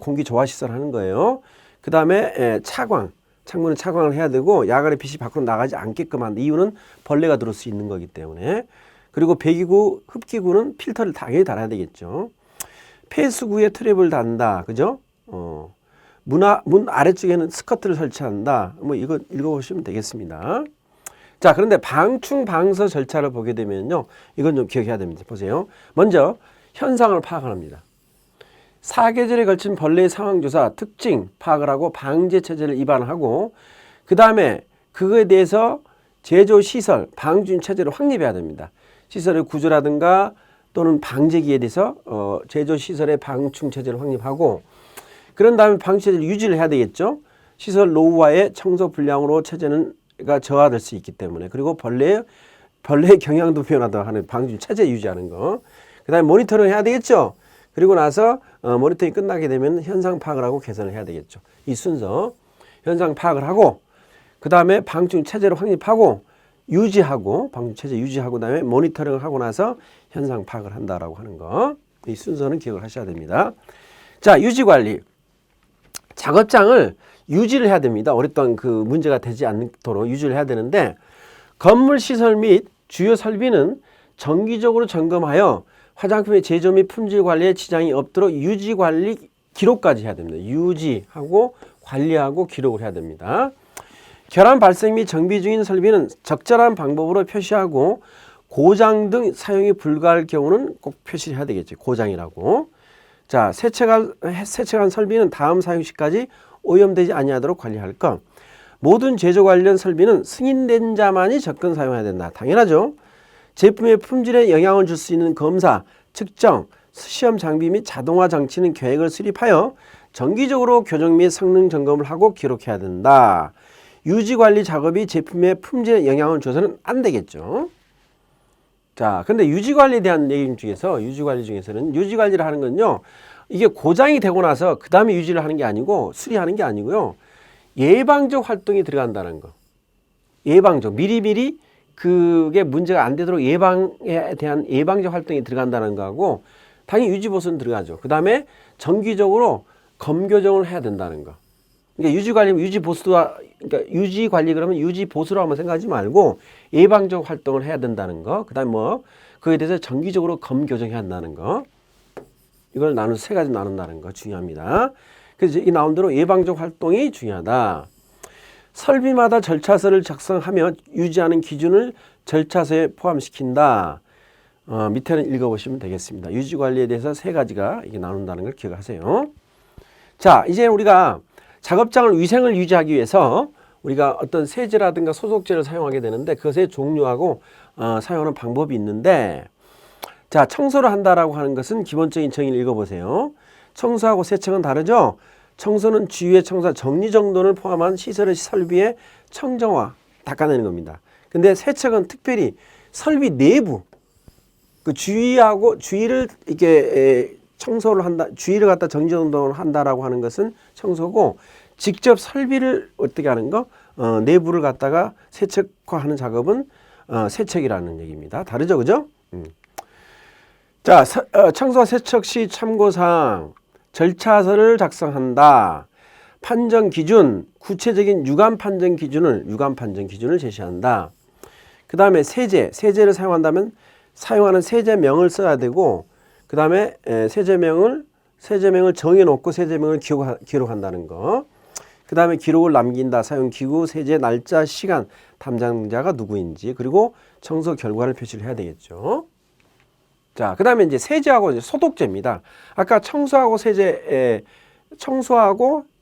공기 조화 시설 하는 거예요. 그 다음에 차광. 창문은 차광을 해야 되고 야간에 빛이 밖으로 나가지 않게끔 한다. 이유는 벌레가 들어올 수 있는 거기 때문에. 그리고 배기구, 흡기구는 필터를 당연히 달아야 되겠죠. 폐수구에 트랩을 단다. 그죠? 문 아래쪽에는 스커트를 설치한다. 뭐 이거 읽어보시면 되겠습니다. 자, 그런데 방충 방서 절차를 보게 되면요. 이건 좀 기억해야 됩니다. 보세요. 먼저 현상을 파악합니다. 사계절에 걸친 벌레의 상황 조사, 특징 파악을 하고 방제 체제를 입안하고 그 다음에 그거에 대해서 제조 시설, 방충 체제를 확립해야 됩니다. 시설의 구조라든가 또는 방제기에 대해서 제조 시설의 방충 체제를 확립하고 그런 다음에 방충 체제를 유지를 해야 되겠죠. 시설 노후화의 청소 불량으로 체제가 저하될 수 있기 때문에 그리고 벌레의 경향도 표현하다 하는 방충 체제 유지하는 거. 그 다음에 모니터링 해야 되겠죠. 그리고 나서 모니터링이 끝나게 되면 현상 파악을 하고 개선을 해야 되겠죠. 이 순서 현상 파악을 하고 그 다음에 방충 체제를 확립하고 유지하고 방충 체제 유지하고 그다음에 모니터링을 하고 나서 현상 파악을 한다라고 하는 거. 이 순서는 기억을 하셔야 됩니다. 자, 유지 관리. 작업장을 유지를 해야 됩니다. 오랫동안 그 문제가 되지 않도록 유지를 해야 되는데 건물 시설 및 주요 설비는 정기적으로 점검하여 화장품의 제조 및 품질 관리에 지장이 없도록 유지 관리 기록까지 해야 됩니다. 유지하고 관리하고 기록을 해야 됩니다. 결함 발생 및 정비 중인 설비는 적절한 방법으로 표시하고 고장 등 사용이 불가할 경우는 꼭 표시를 해야 되겠죠. 고장이라고. 자, 세척한 설비는 다음 사용 시까지 오염되지 아니하도록 관리할 것. 모든 제조 관련 설비는 승인된 자만이 접근 사용해야 된다. 당연하죠. 제품의 품질에 영향을 줄 수 있는 검사, 측정, 시험 장비 및 자동화 장치는 계획을 수립하여 정기적으로 교정 및 성능 점검을 하고 기록해야 된다. 유지관리 작업이 제품의 품질에 영향을 줘서는 안 되겠죠. 자, 근데 유지관리에 대한 얘기 중에서 유지관리 중에서는 유지관리를 하는 건요. 이게 고장이 되고 나서 그 다음에 유지를 하는 게 아니고 수리하는 게 아니고요. 예방적 활동이 들어간다는 거. 예방적, 미리미리 그게 문제가 안 되도록 예방에 대한 예방적 활동이 들어간다는 거하고 당연히 유지보수는 들어가죠. 그 다음에 정기적으로 검교정을 해야 된다는 거. 그러니까 유지관리면 유지보수와 그러니까 유지관리 그러면 유지보수라고 한번 생각하지 말고 예방적 활동을 해야 된다는 거. 그 다음에 뭐 그에 대해서 정기적으로 검교정해야 한다는 거. 이걸 나눠서 세 가지 나눈다는 거 중요합니다. 그래서 이 나온 대로 예방적 활동이 중요하다. 설비마다 절차서를 작성하며 유지하는 기준을 절차서에 포함시킨다. 밑에는 읽어보시면 되겠습니다. 유지관리에 대해서 세 가지가 이게 나눈다는 걸 기억하세요. 자, 이제 우리가 작업장을 위생을 유지하기 위해서 우리가 어떤 세제라든가 소독제를 사용하게 되는데 그것의 종류하고 사용하는 방법이 있는데 자, 청소를 한다라고 하는 것은 기본적인 정의를 읽어보세요. 청소하고 세척은 다르죠? 청소는 주위의 청소, 정리정돈을 포함한 시설의 설비의 청정화, 닦아내는 겁니다. 근데 세척은 특별히 설비 내부, 그 주위를 이렇게 청소를 한다, 주위를 갖다 정리정돈을 한다라고 하는 것은 청소고, 직접 설비를 어떻게 하는 거, 내부를 갖다가 세척화하는 작업은 세척이라는 얘기입니다. 다르죠, 그죠? 자, 청소와 세척 시 참고사항. 절차서를 작성한다. 판정 기준, 구체적인 유감 판정 기준을 제시한다. 그 다음에 세제를 사용한다면 사용하는 세제명을 써야 되고, 그 다음에 세제명을 정해놓고 세제명을 기록한다는 거. 그 다음에 기록을 남긴다. 사용기구, 세제, 날짜, 시간, 담당자가 누구인지, 그리고 청소 결과를 표시를 해야 되겠죠. 자, 그 다음에 이제 세제하고 이제 소독제입니다. 아까 청소하고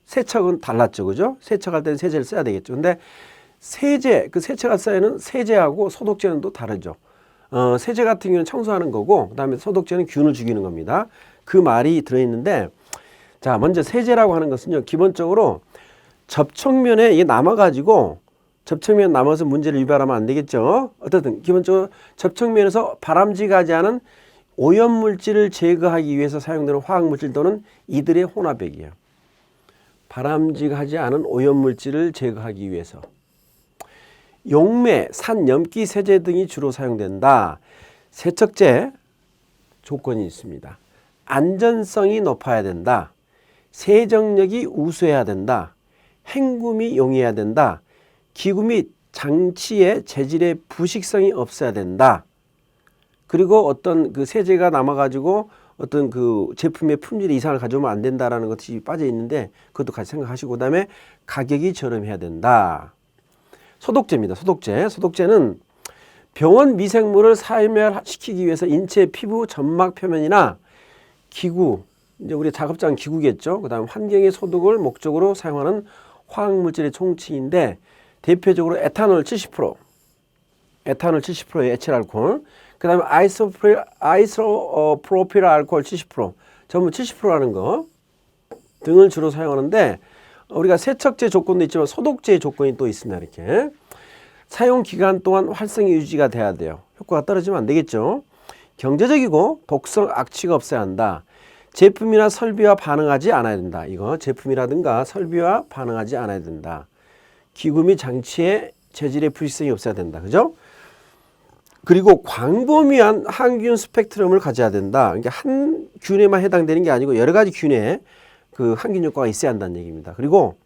세척은 달랐죠. 그죠? 세척할 때는 세제를 써야 되겠죠. 근데 세척할 때는 세제하고 소독제는 또 다르죠. 세제 같은 경우는 청소하는 거고, 그 다음에 소독제는 균을 죽이는 겁니다. 그 말이 들어있는데, 자, 먼저 세제라고 하는 것은요, 기본적으로 접촉면에 이게 접촉면 남아서 문제를 유발하면 안 되겠죠. 어쨌든 기본적으로 접촉면에서 바람직하지 않은 오염물질을 제거하기 위해서 사용되는 화학물질 또는 이들의 혼합액이에요. 바람직하지 않은 오염물질을 제거하기 위해서. 용매, 산 염기 세제 등이 주로 사용된다. 세척제 조건이 있습니다. 안전성이 높아야 된다. 세정력이 우수해야 된다. 헹굼이 용이해야 된다. 기구 및 장치의 재질의 부식성이 없어야 된다. 그리고 어떤 그 세제가 남아가지고 어떤 그 제품의 품질에 이상을 가져오면 안 된다라는 것이 빠져 있는데 그것도 같이 생각하시고 그다음에 가격이 저렴해야 된다. 소독제입니다. 소독제는 병원 미생물을 사멸시키기 위해서 인체 피부 점막 표면이나 기구, 이제 우리 작업장 기구겠죠. 그다음 환경의 소독을 목적으로 사용하는 화학물질의 총칭인데 대표적으로 에탄올 70%의 에틸 알코올, 그다음에 아이소프로필 알코올 70%, 전부 70%라는 거 등을 주로 사용하는데 우리가 세척제 조건도 있지만 소독제 조건이 또 있습니다. 이렇게 사용 기간 동안 활성이 유지가 돼야 돼요. 효과가 떨어지면 안 되겠죠. 경제적이고 독성 악취가 없어야 한다. 제품이나 설비와 반응하지 않아야 된다. 이거 제품이라든가 설비와 반응하지 않아야 된다. 기구 및 장치의 재질의 불식성이 없어야 된다. 그죠? 그리고 광범위한 항균 스펙트럼을 가져야 된다. 그러니까 한 균에만 해당되는 게 아니고 여러 가지 균에 그 항균 효과가 있어야 한다는 얘기입니다. 그리고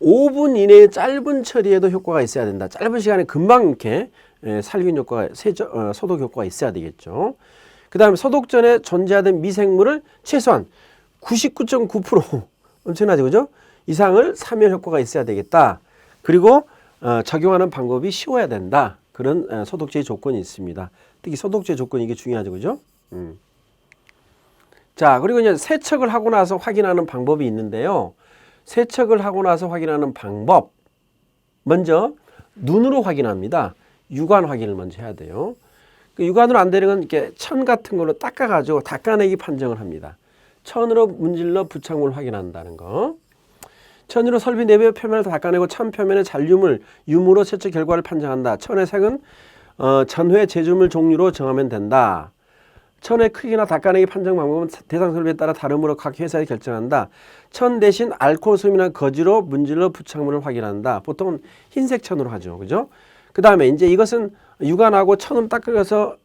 5분 이내의 짧은 처리에도 효과가 있어야 된다. 짧은 시간에 금방 이렇게 살균 효과가, 소독 효과가 있어야 되겠죠. 그 다음에 소독 전에 존재하던 미생물을 최소한 99.9% 엄청나죠, 그죠? 이상을 사멸 효과가 있어야 되겠다. 그리고 적용하는 방법이 쉬워야 된다. 그런 소독제의 조건이 있습니다. 특히 소독제 조건이 이게 중요하죠, 그죠? 자, 그리고 이제 세척을 하고 나서 확인하는 방법이 있는데요. 세척을 하고 나서 확인하는 방법. 먼저 눈으로 확인합니다. 육안 확인을 먼저 해야 돼요. 육안으로 안 되는 건 이렇게 천 같은 걸로 닦아가지고 닦아내기 판정을 합니다. 천으로 문질러 부착물 확인한다는 거. 천으로 설비 내부의 표면을 닦아내고 천 표면의 잔류물, 유무로 세척 결과를 판정한다. 천의 색은 전회 제조물 종류로 정하면 된다. 천의 크기나 닦아내기 판정 방법은 대상 설비에 따라 다름으로 각 회사에 결정한다. 천 대신 알코올 솜이나 거즈로 문질러 부착물을 확인한다. 보통은 흰색 천으로 하죠. 그죠? 그 다음에 이제 이것은 육안하고 천으로 닦아서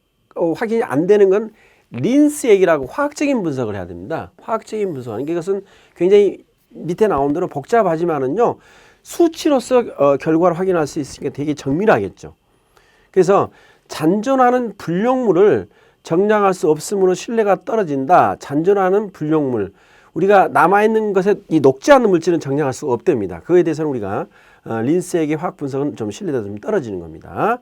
확인이 안 되는 건 린스액이라고 화학적인 분석을 해야 됩니다. 화학적인 분석. 그러니까 이것은 굉장히 밑에 나온 대로 복잡하지만은요, 수치로서 결과를 확인할 수 있으니까 되게 정밀하겠죠. 그래서 잔존하는 불용물을 정량할 수 없으므로 신뢰가 떨어진다. 잔존하는 불용물. 우리가 남아있는 것에 이 녹지 않는 물질은 정량할 수가 없답니다. 그거에 대해서는 우리가 린스액의 화학 분석은 좀 신뢰도가 좀 떨어지는 겁니다.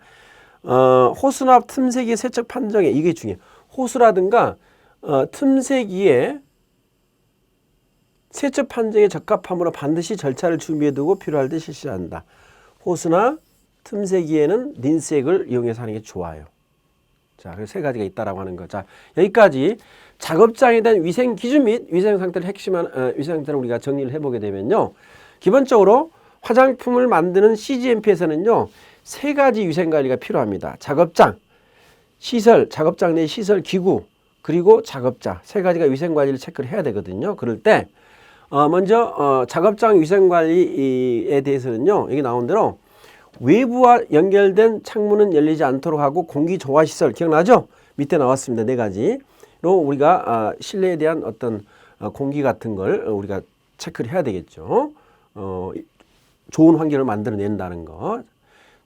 호수나 틈새기의 세척 판정에 이게 중요해요. 호수라든가 틈새기의 세척 판정에 적합함으로 반드시 절차를 준비해두고 필요할 때 실시한다. 호수나 틈새기에는 린스액을 이용해서 하는 게 좋아요. 자, 그래서 세 가지가 있다라고 하는 거. 자, 여기까지 작업장에 대한 위생 기준 및 위생 상태를 핵심한 위생 상태를 우리가 정리를 해보게 되면요. 기본적으로 화장품을 만드는 CGMP에서는요, 세 가지 위생 관리가 필요합니다. 작업장, 시설, 작업장 내 시설 기구, 그리고 작업자 세 가지가 위생 관리를 체크를 해야 되거든요. 그럴 때 먼저 작업장 위생 관리에 대해서는요, 여기 나온 대로 외부와 연결된 창문은 열리지 않도록 하고 공기 조화 시설 기억나죠? 밑에 나왔습니다. 네 가지로 우리가 실내에 대한 어떤 공기 같은 걸 우리가 체크를 해야 되겠죠. 좋은 환경을 만들어낸다는 것.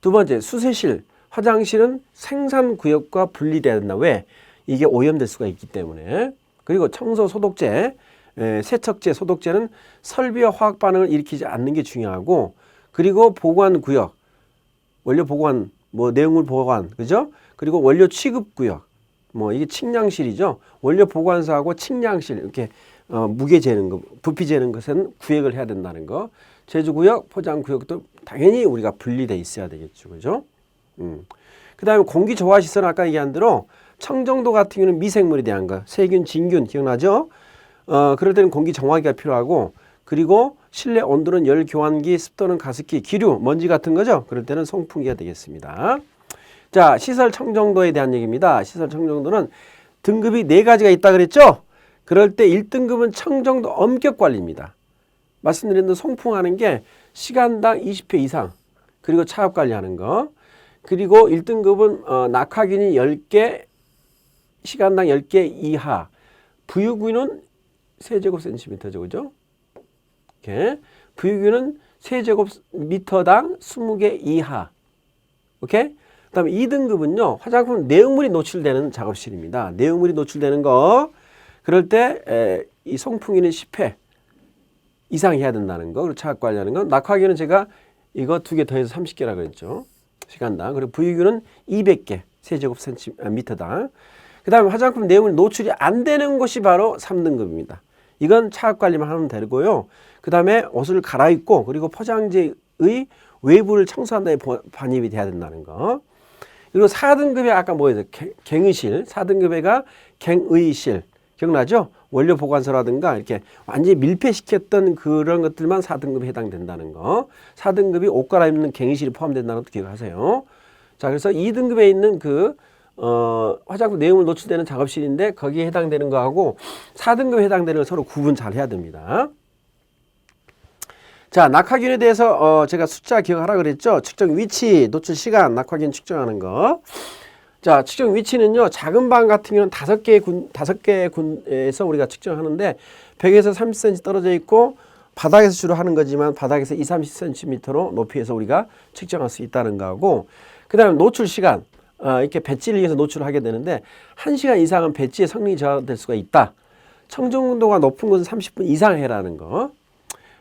두 번째, 수세실, 화장실은 생산구역과 분리돼야 된다. 왜? 이게 오염될 수가 있기 때문에. 그리고 청소, 소독제, 세척제, 소독제는 설비와 화학 반응을 일으키지 않는 게 중요하고, 그리고 보관구역, 원료 보관, 뭐 내용물 보관, 그죠? 그리고 원료 취급구역, 뭐 이게 측량실이죠. 원료 보관소하고 측량실, 이렇게 무게 재는 거, 부피 재는 것은 구역을 해야 된다는 거. 제조구역, 포장구역도 당연히 우리가 분리돼 있어야 되겠죠. 그죠? 그 다음에 공기 조화 시설은 아까 얘기한 대로 청정도 같은 경우는 미생물에 대한 거, 세균, 진균 기억나죠? 그럴 때는 공기 정화기가 필요하고, 그리고 실내 온도는 열 교환기, 습도는 가습기, 기류, 먼지 같은 거죠. 그럴 때는 송풍기가 되겠습니다. 자, 시설 청정도에 대한 얘기입니다. 시설 청정도는 등급이 네 가지가 있다 그랬죠? 그럴 때 1등급은 청정도 엄격 관리입니다. 말씀드린 대로 송풍하는 게 시간당 20회 이상, 그리고 차압 관리하는 거. 그리고 1등급은 낙하균이 10개, 시간당 10개 이하. 부유균은 세제곱센티미터죠. 그죠? 이렇게. 부유균은 세제곱미터당 20개 이하. 오케이? 그 다음에 2등급은요. 화장품 내용물이 노출되는 작업실입니다. 내용물이 노출되는 거. 그럴 때 이 송풍기는 10회 이상 해야 된다는 거. 그리고 차압 관리하는 거. 낙하균은 제가 이거 2개 더해서 30개라고 그랬죠. 시간당. 그리고 부유균은 200개 세제곱센티미터당. 그 다음에 화장품 내용물 노출이 안 되는 곳이 바로 3등급입니다. 이건 차압 관리만 하면 되고요. 그 다음에 옷을 갈아입고 그리고 포장재의 외부를 청소한 다음에 반입이 돼야 된다는 거. 그리고 4등급에 아까 뭐였어요? 갱의실. 4등급에가 갱의실. 기억나죠? 원료 보관소라든가 이렇게 완전히 밀폐시켰던 그런 것들만 4등급에 해당된다는 거. 4등급이 옷 갈아입는 갱의실이 포함된다는 것도 기억하세요. 자, 그래서 2등급에 있는 화장품 내용물 노출되는 작업실인데 거기에 해당되는 거하고 4등급에 해당되는 걸 서로 구분 잘 해야 됩니다. 자, 낙하균에 대해서 제가 숫자 기억하라 그랬죠. 측정 위치, 노출 시간, 낙하균 측정하는 거. 자, 측정 위치는요. 작은 방 같은 경우는 5개의 군에서 우리가 측정하는데 벽에서 30cm 떨어져 있고 바닥에서 주로 하는 거지만 바닥에서 20-30cm로 높이에서 우리가 측정할 수 있다는 거하고, 그 다음에 노출 시간. 이렇게 배지를 이용해서 노출을 하게 되는데 1시간 이상은 배지의 성능이 저하될 수가 있다. 청정도가 높은 곳은 30분 이상 해라는 거.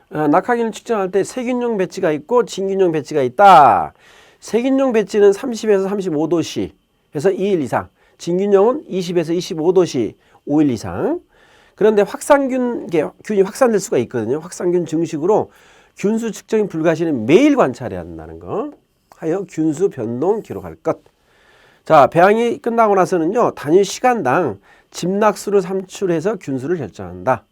낙하균을 측정할 때 세균용 배지가 있고 진균용 배지가 있다. 세균용 배지는 30에서 35도씨 해서 2일 이상, 진균용은 20에서 25도씨 5일 이상. 그런데 균이 확산될 수가 있거든요. 확산균 증식으로 균수 측정이 불가시는 매일 관찰해야 한다는 거. 하여 균수 변동 기록할 것. 자, 배양이 끝나고 나서는요. 단위 시간당 집락수를 산출해서 균수를 결정한다.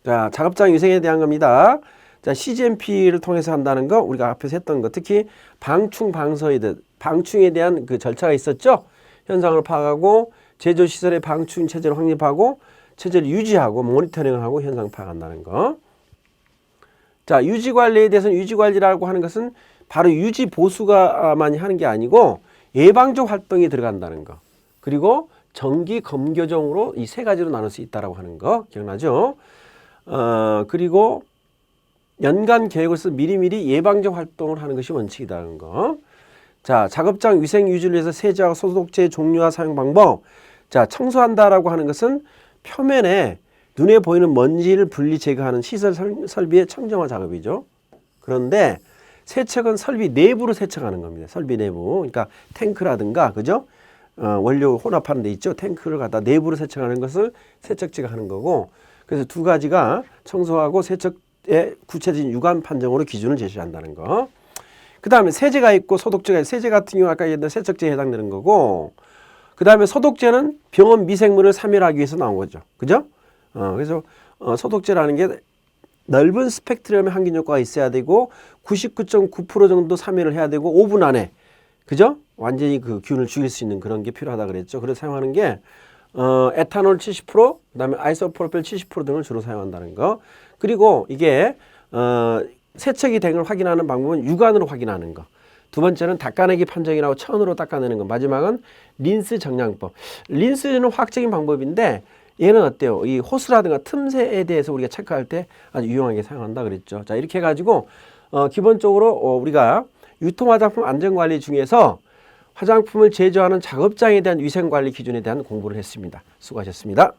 자, 작업장 위생에 대한 겁니다. 자, CGMP를 통해서 한다는 거 우리가 앞에서 했던 거, 특히 방충에 대한 그 절차가 있었죠. 현상을 파악하고 제조시설의 방충 체제를 확립하고 체제를 유지하고 모니터링을 하고 현상 파악한다는 거. 자, 유지관리에 대해서는 유지관리라고 하는 것은 바로 유지 보수가만이 하는 게 아니고 예방적 활동이 들어간다는 거. 그리고 정기 검교정으로 이 3가지로 나눌 수 있다라고 하는 거 기억나죠? 그리고 연간 계획을 써서 미리미리 예방적 활동을 하는 것이 원칙이라는 거. 자, 작업장 위생 유지를 위해서 세제와 소독제 종류와 사용 방법. 자, 청소한다라고 하는 것은 표면에 눈에 보이는 먼지를 분리 제거하는 시설 설비의 청정화 작업이죠. 그런데 세척은 설비 내부로 세척하는 겁니다. 설비 내부. 그러니까 탱크라든가, 그죠? 원료 혼합하는 데 있죠. 탱크를 갖다 내부로 세척하는 것을 세척제가 하는 거고. 그래서 2가지가 청소하고 세척의 구체적인 유관 판정으로 기준을 제시한다는 거. 그 다음에 세제가 있고 소독제가 있고, 세제 같은 경우 아까 얘기했던 세척제에 해당되는 거고, 그 다음에 소독제는 병원 미생물을 사멸하기 위해서 나온 거죠. 그죠? 그래서 소독제라는 게 넓은 스펙트럼의 항균 효과가 있어야 되고 99.9% 정도 사멸을 해야 되고 5분 안에, 그죠? 완전히 그 균을 죽일 수 있는 그런 게 필요하다 그랬죠. 그래서 사용하는 게 에탄올 70%, 그다음에 아이소프로필 70% 등을 주로 사용한다는 거. 그리고 이게 세척이 된 걸 확인하는 방법은 육안으로 확인하는 거. 2번째는 닦아내기 판정이라고 천으로 닦아내는 거. 마지막은 린스 정량법. 린스는 화학적인 방법인데 얘는 어때요? 이 호스라든가 틈새에 대해서 우리가 체크할 때 아주 유용하게 사용한다 그랬죠. 자, 이렇게 해가지고 기본적으로 우리가 유통화장품 안전관리 중에서 화장품을 제조하는 작업장에 대한 위생관리 기준에 대한 공부를 했습니다. 수고하셨습니다.